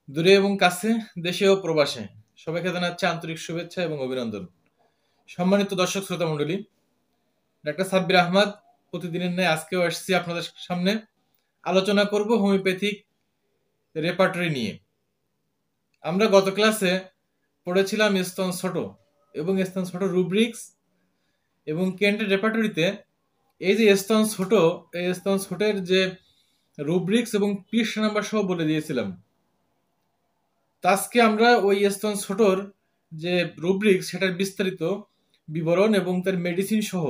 দূরে এবং কাছে, দেশে ও প্রবাসে সবাইকে জানাচ্ছি আন্তরিক শুভেচ্ছা এবং অভিনন্দন। সম্মানিত দর্শক শ্রোতা মণ্ডলী, ডাক্তার সাব্বির আহমদ প্রতিদিনের ন্যায় আজকেও আসছি আপনাদের সামনে। আলোচনা করব হোমিওপ্যাথিক রেপার্টরি নিয়ে। আমরা গত ক্লাসে পড়েছিলাম স্তন ছোট এবং স্তন ছোট রুব্রিক্স এবং কেন্টের রেপার্টরিতে এই যে স্তন ছোট, এই স্তন ছোটের যে রুব্রিক্স এবং পৃষ্ঠা নাম্বার সহ বলে দিয়েছিলাম। আজকে আমরা ওই স্তন ছোটর যে রুব্রিক্স সেটার বিস্তারিত বিবরণ এবং তার মেডিসিন সহ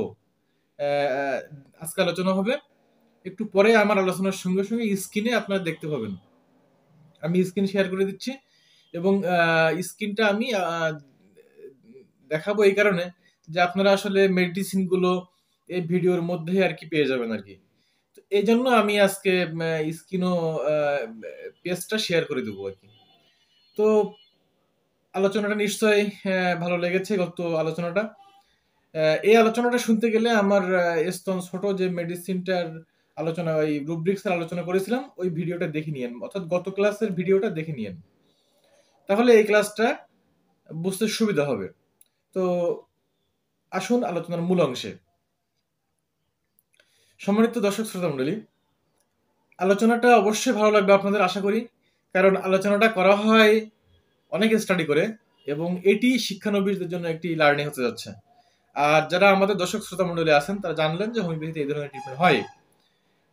আজকে আলোচনা হবে। একটু পরে আমার আলোচনার সঙ্গে সঙ্গে স্ক্রিনে আপনারা দেখতে পাবেন। আমি স্ক্রিন শেয়ার করে দিচ্ছি এবং স্ক্রিনটা আমি দেখাবো এই কারণে যে আপনারা আসলে মেডিসিনগুলো এই ভিডিওর মধ্যে আর কি পেয়ে যাবেন আর কি। এই জন্য আমি আজকে স্ক্রিনও পেজটা শেয়ার করে দেবো আর কি। তো আলোচনাটা নিশ্চয়ই ভালো লেগেছে গত আলোচনাটা। এই আলোচনাটা শুনতে গেলে আমার স্তন ছোট যে মেডিসিনটার আলোচনা, ওই রুব্রিক্সের আলোচনা করেছিলাম, ওই ভিডিওটা দেখে নিয়েন, অর্থাৎ গত ক্লাসের ভিডিওটা দেখে নিয়েন, তাহলে এই ক্লাসটা বুঝতে সুবিধা হবে। তো আসুন আলোচনার মূল অংশে। সম্মানিত দর্শক শ্রোতা মণ্ডলী, আলোচনাটা অবশ্যই ভালো লাগবে আপনাদের আশা করি, কারণ আলোচনাটা করা হয় অনেক স্টাডি করে এবং এটি শিক্ষানবিশদের জন্য একটি লার্নিং হতে যাচ্ছে। আর যারা আমাদের দর্শক শ্রোতা মণ্ডলী আছেন তারা জানলেন যে হোমিওপ্যাথিতে এই ধরনের ট্রিটমেন্ট হয়,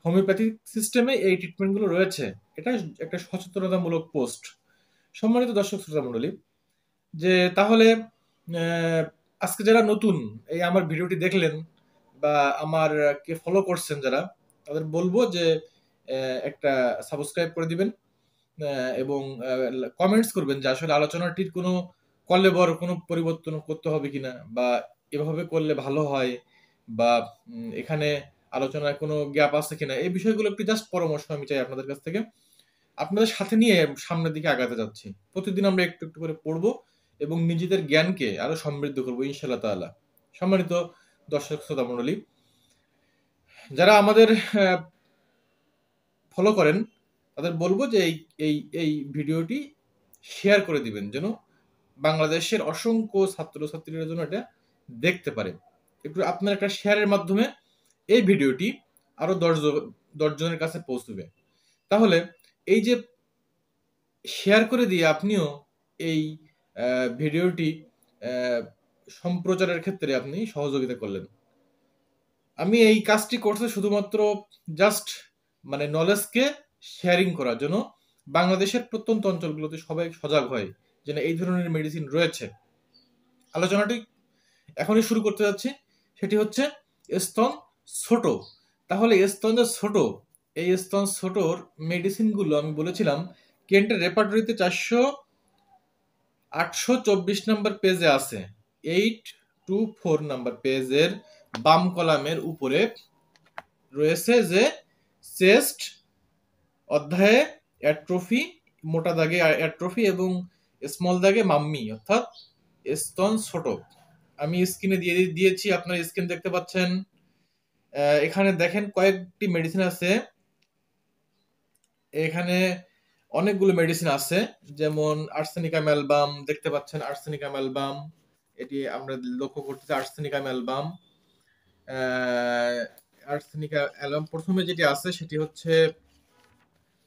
হোমিওপ্যাথিক সিস্টেমে এই ট্রিটমেন্টগুলো রয়েছে। এটা একটা সচেতনতামূলক পোস্ট। সম্মানিত দর্শক শ্রোতা মণ্ডলী, যে তাহলে আজকে যারা নতুন এই আমার ভিডিওটি দেখলেন বা আমার কে ফলো করছেন যারা, তাদের বলবো যে একটা সাবস্ক্রাইব করে দিবেন এবং কমেন্টস করবেন যে আসলে আলোচনাটির কোনো কলেবর কোনো পরিবর্তন করতে হবে কিনা, বা এভাবে করলে ভালো হয়, বা এখানে আলোচনায় কোনো গ্যাপ আছে কিনা, এই বিষয়গুলো একটু জাস্ট পরামর্শ আমি চাই আপনাদের কাছ থেকে। আপনাদের সাথে নিয়ে সামনের দিকে আগাতে যাচ্ছি। প্রতিদিন আমরা একটু একটু করে পড়বো এবং নিজেদের জ্ঞানকে আরো সমৃদ্ধ করবো ইনশাআল্লাহ তাআলা। সম্মানিত দর্শক শ্রোতা মণ্ডলী, যারা আমাদের ফলো করেন তাদের বলবো যে এই এই ভিডিওটি শেয়ার করে দিবেন, যেন বাংলাদেশের অসংখ্য ছাত্রছাত্রীরা যেন এটা দেখতে পারে। একটু আপনার একটা শেয়ারের মাধ্যমে এই ভিডিওটি আরো 10 জনের কাছে পৌঁছবে। তাহলে এই যে শেয়ার করে দিয়ে আপনিও এই ভিডিওটি সম্প্রচারের ক্ষেত্রে আপনি সহযোগিতা করলেন। আমি এই কাজটি করতে শুধুমাত্র জাস্ট মানে নলেজকে শেয়ারিং করার জন্য, বাংলাদেশের প্রত্যন্ত অঞ্চলগুলোতে সবাই সজাগ হয় যেন এই ধরনের মেডিসিন রয়েছে। আলোচনাটি এখনই শুরু করতে যাচ্ছি। সেটি হচ্ছে স্তন ছোট। তাহলে স্তন যে ছোট, এই স্তন ছোটর মেডিসিনগুলো আমি বলেছিলাম কেন্টের রেপার্টরিতে 824 নম্বর পেজে আছে। 824 নম্বর পেজের বাম কলামের উপরে রয়েছে যে চেস্ট অধ্যায়ে অ্যাট্রফি, মোটা দাগে অ্যাট্রফি এবং স্মল দাগে মাম্মি, অর্থাৎ স্তন ছোট। আমি স্ক্রিনে দিয়েছি, আপনারা স্ক্রিন দেখতে পাচ্ছেন। এখানে দেখেন কয়েকটি মেডিসিন আছে, এখানে অনেকগুলো মেডিসিন আছে, যেমন আর্সেনিকাম অ্যালবাম দেখতে পাচ্ছেন। আর্সেনিকাম অ্যালবাম, এটি আমরা লক্ষ্য করতেছি। আর্সেনিকাম অ্যালবাম, আর্সেনিকা অ্যালবাম প্রথমে যেটি আছে সেটি হচ্ছে,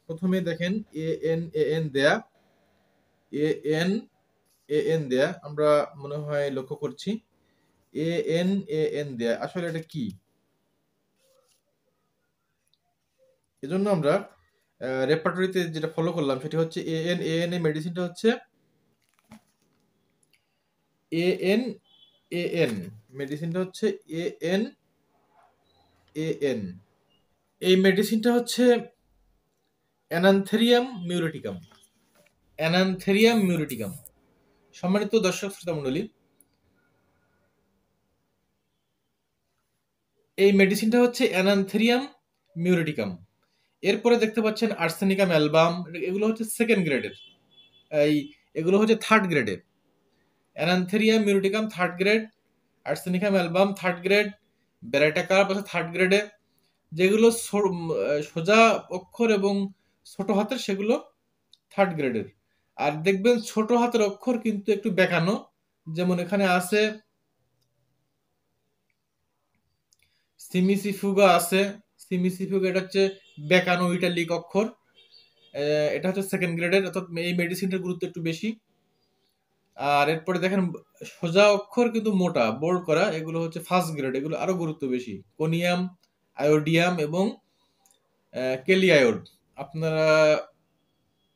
প্রথমে দেখেন এএন দেয়া, এএন দেয়া, আমরা মনে হয় লক্ষ্য করছি এএন দেয়া। আসলে এটা কি, এজন্য আমরা রেপার্টরিতে যেটা ফলো করলাম সেটি হচ্ছে এএন এ মেডিসিনটা হচ্ছে এএন মেডিসিনটা হচ্ছে এএন। এই মেডিসিনটা হচ্ছে অ্যানান্থেরিয়াম মিউরেটিকাম। অ্যানান্থেরিয়াম মিউরেটিকাম। সম্মানিত দর্শক শ্রোতা মণ্ডলী, এই মেডিসিনটা হচ্ছে অ্যানান্থেরিয়াম মিউরেটিকাম। এরপরে দেখতে পাচ্ছেন আর্সেনিকাম অ্যালবাম, এগুলো হচ্ছে সেকেন্ড গ্রেডের, এগুলো হচ্ছে থার্ড গ্রেডের। Anantherum muricatum third grade, arsenicum album third grade, baryta carb আছে থার্ড গ্রেডে। যেগুলো সোজা অক্ষর এবং ছোট হাতের সেগুলো থার্ড গ্রেডের। আর দেখবেন ছোট হাতের অক্ষর কিন্তু একটু বেঁকানো, যেমন এখানে আছে সিমিসিফুগা আছে। সিমিসিফুগা এটা হচ্ছে বেঁকানো ইটালিক অক্ষর। এটা হচ্ছে সেকেন্ড গ্রেডের, অর্থাৎ এই মেডিসিনটার গুরুত্ব একটু বেশি। আর এরপরে দেখেন সোজা অক্ষর কিন্তু মোটা বোল্ড করা, এগুলো হচ্ছে ফার্স্ট গ্রেড, এগুলো আরো গুরুত্ব বেশি। কোনিয়াম, আয়োডিয়াম এবং কেলি আয়োড। আপনারা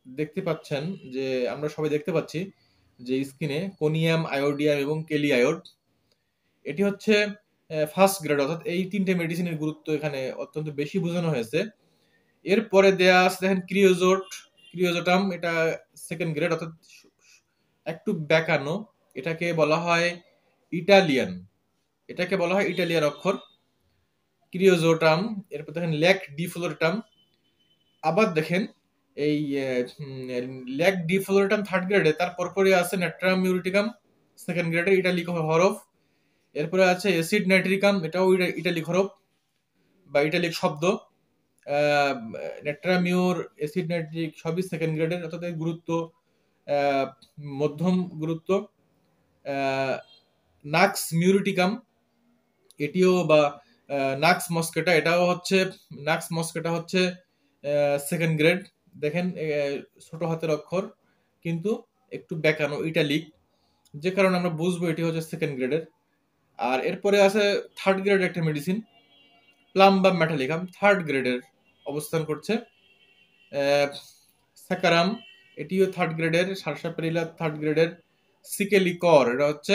দেখতে পাচ্ছেন যে, আমরা সবাই দেখতে পাচ্ছি যে স্ক্রিনে কোনিয়াম, আয়োডিয়াম এবং কেলি আয়োড, এটি হচ্ছে ফার্স্ট গ্রেড, অর্থাৎ এই তিনটে মেডিসিনের গুরুত্ব এখানে অত্যন্ত বেশি বোঝানো হয়েছে। এরপরে দেয়া আছে দেখেন ক্রিওজোট, ক্রিওজোটাম, এটা সেকেন্ড গ্রেড, অর্থাৎ একটু বেঁকানো, এটাকে বলা হয় ইটালিয়ান, এটাকে বলা হয় ইটালিয়ান অক্ষর ক্রিওজোটাম। এরপর দেখেন ল্যাক ডিফ্লোরেটাম। আবার দেখেন এই ল্যাক ডিফ্লোরেটাম থার্ড গ্রেডে, তার পরপরই আছে নেট্রাম মিউরিটিকাম সেকেন্ড গ্রেডের ইটালিক হরফ। এরপরে আছে অ্যাসিড নাইট্রিকাম, এটাও ইটালিক হরফ বা ইটালিক শব্দ। নেট্রামিউর, অ্যাসিড নাইট্রিক সবই সেকেন্ড গ্রেডের, অর্থাৎ এর গুরুত্ব মধ্যম গুরুত্ব। নাক্স মিউরিটিকাম এটিও, বা নাক্স মস্কেটা, এটাও হচ্ছে, নাক্স মস্কেটা হচ্ছে সেকেন্ড গ্রেড। দেখেন ছোট হাতের অক্ষর কিন্তু একটু বেঁকানো ইটালিক, যে কারণে আমরা বুঝবো এটি হচ্ছে সেকেন্ড গ্রেডের। আর এরপরে আছে থার্ড গ্রেড একটা মেডিসিন প্লাম বা মেটালিকাম, থার্ড গ্রেডের অবস্থান করছে। স্যাকারাম, এটিও থার্ড গ্রেডের। সারসাপেরিলা থার্ড গ্রেডের। সিকেলিকর, এটা হচ্ছে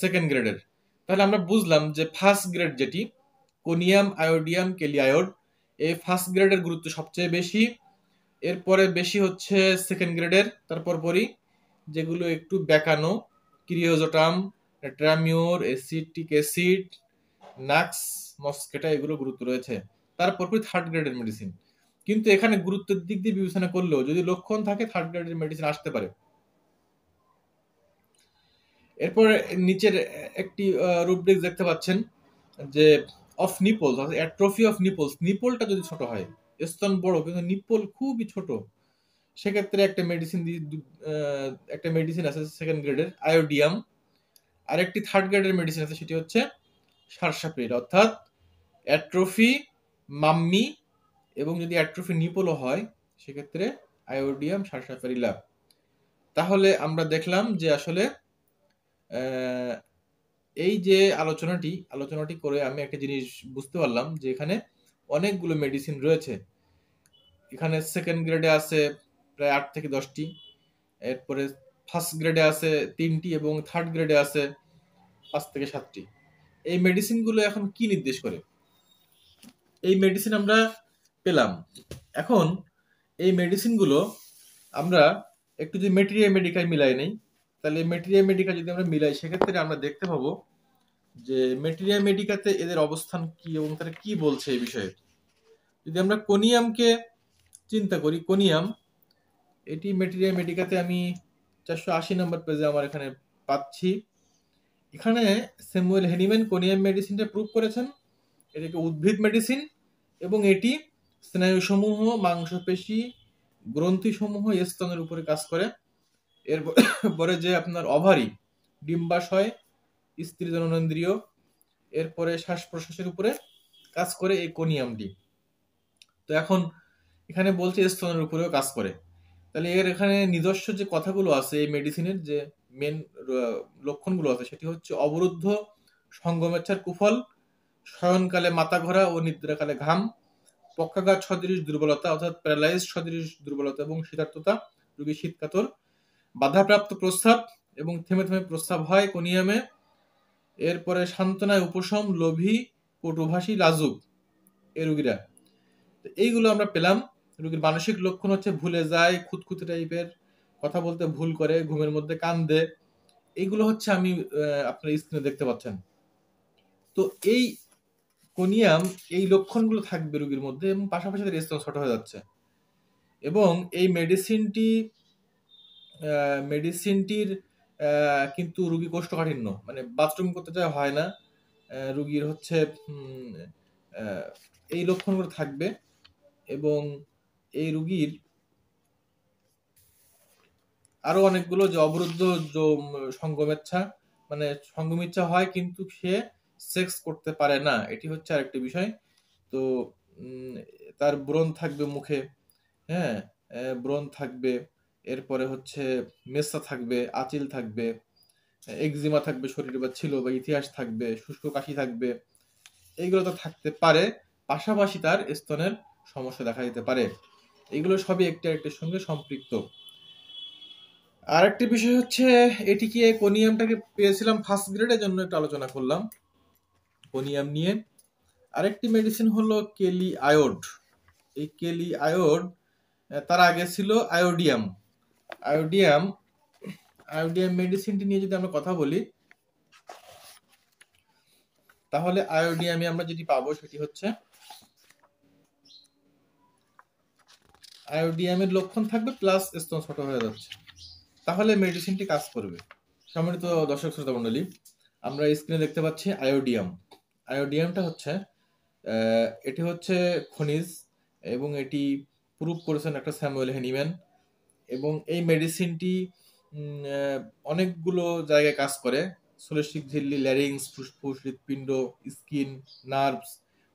সেকেন্ড গ্রেডের। তাহলে আমরা বুঝলাম যে ফার্স্ট গ্রেড যেটি কোনিয়াম, আয়োডিয়াম, কেলিয়ায়োড, এই ফার্স্ট গ্রেডের গুরুত্ব সবচেয়ে বেশি। এরপরে বেশি হচ্ছে সেকেন্ড গ্রেডের, তারপর পরই যেগুলো একটু বেঁকানো ক্রিওজোটাম, ট্রামিওর, এসিটিক অ্যাসিড, নাক্স মস্কেটা, এগুলো গুরুত্ব রয়েছে। তারপর থার্ড গ্রেডের মেডিসিন, কিন্তু এখানে গুরুত্বের দিক দিয়ে বিবেচনা করলেও যদি লক্ষণ থাকে থার্ড গ্রেডের মেডিসিন আসতে পারে। এরপর নিচের একটি রুব্রিক দেখতে পাচ্ছেন যে of nipples, atrophy of nipples, নিপলটা যদি ছোট হয়, স্তন বড় কিন্তু নিপল খুবই ছোট, সেক্ষেত্রে একটা মেডিসিন একটা মেডিসিন আছে সেকেন্ড গ্রেডের আয়োডিয়াম। আর একটি থার্ড গ্রেডের মেডিসিন আছে, সেটি হচ্ছে সারসাপিড, অর্থাৎ অ্যাট্রফি মাম্মি, এবং যদি অ্যাট্রফি নিপলও হয় সেক্ষেত্রে আয়োডিয়াম সারসাফেরিলা। তাহলে আমরা দেখলাম যে আসলে এই যে আলোচনাটি করে আমি একটা জিনিস বুঝতে পারলাম যে এখানে অনেকগুলো মেডিসিন রয়েছে। এখানে সেকেন্ড গ্রেডে আছে প্রায় 8 থেকে 10টি, এরপরে ফার্স্ট গ্রেডে আছে 3টি এবং থার্ড গ্রেডে আছে 5 থেকে 7টি। এই মেডিসিনগুলো এখন কি নির্দেশ করে? এই মেডিসিন আমরা পেলাম। এখন এই মেডিসিনগুলো আমরা একটু যদি মেটেরিয়া মেডিকায় মিলাই নেই, তাহলে মেটেরিয়া মেডিকা যদি আমরা মিলাই সেক্ষেত্রে আমরা দেখতে পাবো যে মেটেরিয়া মেডিকাতে এদের অবস্থান কি এবং তারা কি বলছে এই বিষয়ে। যদি আমরা কোনিয়ামকে চিন্তা করি, কোনিয়াম, এটি মেটেরিয়া মেডিকাতে আমি 480 নম্বর পেজে আমার এখানে পাচ্ছি। এখানে স্যামুয়েল হেনিম্যান কোনিয়াম মেডিসিনটা প্রুভ করেছেন, এটাকে উদ্ভিদ মেডিসিন, এবং এটি স্নায়ুসমূহ, মাংসপেশি, গ্রন্থিসমূহ, স্তনের উপরে কাজ করে। এরপরে যে আপনার অভারি, ডিম্বাশয়, স্ত্রী জননেন্দ্রিয়, এরপরে শ্বাস প্রশ্বাসের উপরে কাজ করে এই কোনিয়ামটি। তো এখন এখানে বলছে স্তনের উপরেও কাজ করে। তাহলে এর এখানে নিজস্ব যে কথাগুলো আছে এই মেডিসিনের যে মেন লক্ষণগুলো আছে, সেটি হচ্ছে অবরুদ্ধ সঙ্গমেচ্ছার কুফল, শয়নকালে মাথা ঘোরা ও নিদ্রাকালে ঘাম, পক্ষাঘাত সদৃশ দুর্বলতা অর্থাৎ প্যারালাইজ সদৃশ দুর্বলতা এবং শীতার্ততা, রোগী শীতকাতর, বাধাপ্রাপ্ত প্রস্রাব এবং থেমে থেমে প্রস্রাব হয় কোনিয়ামে। এরপরে সান্ত্বনায় উপশম, লোভী, কটুভাষী, লাজুক এই রোগীরা। এইগুলো আমরা পেলাম। রোগীর মানসিক লক্ষণ হচ্ছে ভুলে যায়, খুঁতখুঁতে টাইপের, কথা বলতে ভুল করে, ঘুমের মধ্যে কান্দে। এইগুলো হচ্ছে আমি আপনার স্ক্রিনে দেখতে পাচ্ছেন। তো এই কোনিয়াম, এই লক্ষণগুলো থাকবে রোগীর মধ্যে এবং পাশাপাশি তার স্তন ছোট হয়ে যাচ্ছে। এবং এই মেডিসিনটির কিন্তু রোগী কোষ্ঠকাঠিন্য, মানে বাথরুম করতে যাওয়া হয় না, রোগীর হচ্ছে এই লক্ষণগুলো থাকবে। এবং এই রোগীর আরো অনেকগুলো যে অবরুদ্ধ সঙ্গমেচ্ছা, মানে সঙ্গমিচ্ছা হয় কিন্তু সে সেক্স করতে পারে না, এটি হচ্ছে আরেকটি বিষয়। তো উম, তার ব্রণ থাকবে মুখে, হ্যাঁ, ব্রণ থাকবে, এরপরে হচ্ছে মেসা থাকবে, আচিল থাকবে, এক্সিমা থাকবে শরীরে বা ছিল বা ইতিহাস থাকবে, শুষ্ক কাশি থাকবে, এইগুলো তো থাকতে পারে। পাশাপাশি তার স্তনের সমস্যা দেখা দিতে পারে। এগুলো সবই একটি আরেকটির সঙ্গে সম্পৃক্ত। আরেকটি বিষয় হচ্ছে, এটিকে কোনিয়ামটাকে পেয়েছিলাম ফার্স্ট গ্রেডের জন্য একটু আলোচনা করলাম কোনিয়াম নিয়ে। আরেকটি মেডিসিন হলো কেলি আয়োড। এই কেলি আয়োড, তার আগে ছিল আয়োডিয়াম। আয়োডিয়াম আয়োডিয়াম মেডিসিনটি নিয়ে যদি আমরা কথা বলি, তাহলে আয়োডিয়ামে আমরা যেটি পাবো সেটি হচ্ছে, আয়োডিয়ামের লক্ষণ থাকবে প্লাস স্তন ছোট হয়ে যাচ্ছে, তাহলে মেডিসিনটি কাজ করবে। সম্মানিত দর্শক শ্রোতা মণ্ডলী, আমরা স্ক্রিনে দেখতে পাচ্ছি আয়োডিয়াম। আয়োডিয়ামটা হচ্ছে এটি হচ্ছে খনিজ, এবং এটি প্রুভ করেছেন একটা স্যামুয়েল হেনিম্যান। এবং এই মেডিসিনটি অনেকগুলো জায়গায় কাজ করে। সোলেস্টিক ঝিল্লি, ল্যারিংস, ফুসফুস, হৃৎপিণ্ড, স্কিন, নার্ভস,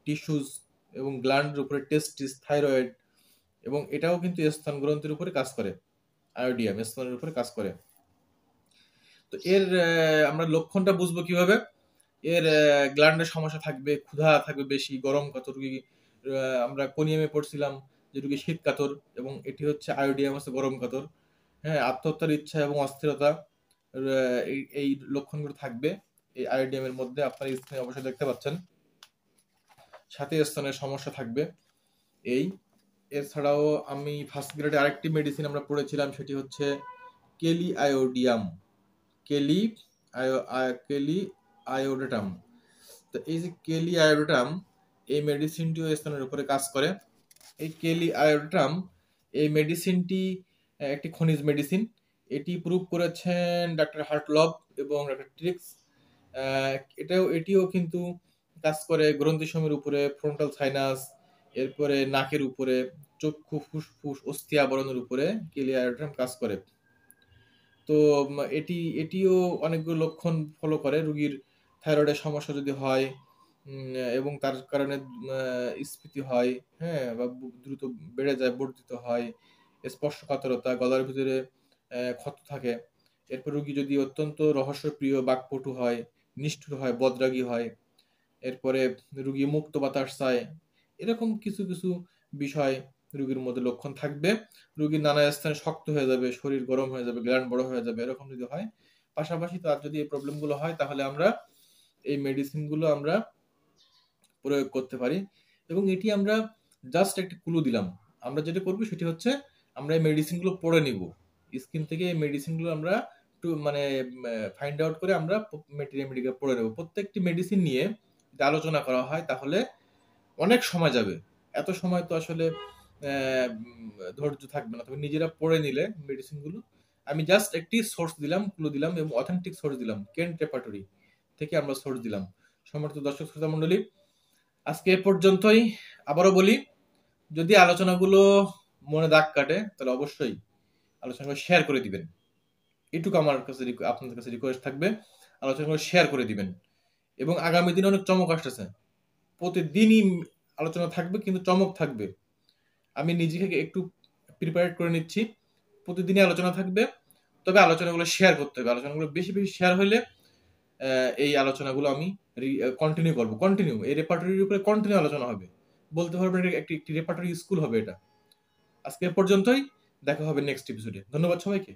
টিস্যুস এবং গ্ল্যান্ডের উপরে, টেস্টিস, থাইরয়েড, এবং এটাও কিন্তু স্তন গ্রন্থির উপরে কাজ করে। আয়োডিয়াম স্তনের উপরে কাজ করে। তো এর আমরা লক্ষণটা বুঝবো কিভাবে? এর গ্ল্যান্ডের সমস্যা থাকবে, ক্ষুধা থাকবে বেশি, গরম কাতর রুগী, আমরা কোনিয়ামে পড়ছিলাম যে রুগী শীত কাতর, এবং এটি হচ্ছে আয়োডিয়াম হচ্ছে গরম কাতর। হ্যাঁ, আত্মহত্যার ইচ্ছা এবং অস্থিরতা, এই লক্ষণগুলো থাকবে এই আয়োডিয়ামের মধ্যে, আপনার স্ক্রিনে অবশ্যই দেখতে পাচ্ছেন। সাথে স্তনের সমস্যা থাকবে। এই এছাড়াও আমি ফার্স্ট গ্রেডে আরেকটি মেডিসিন আমরা পড়েছিলাম, সেটি হচ্ছে কেলি আয়োডিয়াম, কেলি কেলি আয়োডাটাম। তো এই যে কেলি আয়োডাটাম, এই মেডিসিনটিও স্তনের উপরে কাজ করে। এই কেলি আয়োডাটাম, এই মেডিসিনটি একটি খনিজ মেডিসিন। এটি প্রুভ করেছেন ডাক্তার হার্টলব এবং ডাক্তার ট্রিক্স। এটিও কিন্তু কাজ করে গ্রন্থিসমূহের উপরে, ফ্রন্টাল সাইনাস, এরপরে নাকের উপরে, চক্ষু, ফুসফুস, অস্থি আবরণের উপরে কেলি আয়োডাটাম কাজ করে। তো এটিও অনেকগুলো লক্ষণ ফলো করে। রুগীর থাইরয়েডের সমস্যা যদি হয়, এবং তার কারণে স্ফীতি হয়, হ্যাঁ, বা দ্রুত বেড়ে যায়, বর্ধিত হয়, স্পর্শকাতরতা, গলার ভিতরে ক্ষত থাকে, এরপর রুগী যদি অত্যন্ত রহস্যপ্রিয়, বাকপটু হয়, নিষ্ঠুর হয়, বদরাগী হয়, এরপরে রুগী মুক্ত বাতাস চায়, এরকম কিছু কিছু বিষয় রুগীর মধ্যে লক্ষণ থাকবে। রুগীর নানা স্থানে শক্ত হয়ে যাবে, শরীর গরম হয়ে যাবে, গ্ল্যান্ড বড় হয়ে যাবে, এরকম যদি হয়। পাশাপাশি তার যদি এই প্রবলেমগুলো হয়, তাহলে আমরা এই মেডিসিনগুলো আমরা প্রয়োগ করতে পারি। এবং এটি আমরা জাস্ট একটা ক্লু দিলাম। আমরা যেটা করবো সেটি হচ্ছে, আমরা এই মেডিসিনগুলো পড়ে নিব স্ক্রিন থেকে। এই মেডিসিনগুলো আমরা একটু মানে ফাইন্ড আউট করে আমরা মেডিকেল পড়ে নেব। প্রত্যেকটি মেডিসিন নিয়ে যদি আলোচনা করা হয় তাহলে অনেক সময় যাবে। এত সময় তো আসলে ধৈর্য থাকবে না। তবে নিজেরা পড়ে নিলে মেডিসিনগুলো, আমি জাস্ট একটি সোর্স দিলাম, ক্লু দিলাম, এবং অথেন্টিক সোর্স দিলাম, কেন্ট রেপার্টরি থেকে আমরা সোর্স দিলাম। সম্মানিত দর্শক শ্রোতা মণ্ডলী, আজকে এ পর্যন্তই। আবারও বলি, যদি আলোচনাগুলো মনে দাগ কাটে তাহলে অবশ্যই আলোচনাগুলো শেয়ার করে দিবেন। এটুকু আমার কাছে আপনাদের কাছে রিকোয়েস্ট থাকবে, আলোচনাগুলো শেয়ার করে দিবেন। এবং আগামী দিনে অনেক চমক আসতেছে, প্রতিদিনই আলোচনা থাকবে, কিন্তু চমক থাকবে। আমি নিজেকে একটু প্রিপেয়ার করে নিচ্ছি, প্রতিদিনই আলোচনা থাকবে। তবে আলোচনাগুলো শেয়ার করতে হবে। আলোচনাগুলো বেশি বেশি শেয়ার হলে এই আলোচনাগুলো আমি কন্টিনিউ করবো। কন্টিনিউ এই রেপার্টরির উপরে কন্টিনিউ আলোচনা হবে, বলতে পারবেন একটি রেপার্টরি স্কুল হবে এটা। আজকে এ পর্যন্তই, দেখা হবে নেক্সট এপিসোডে। ধন্যবাদ সবাইকে।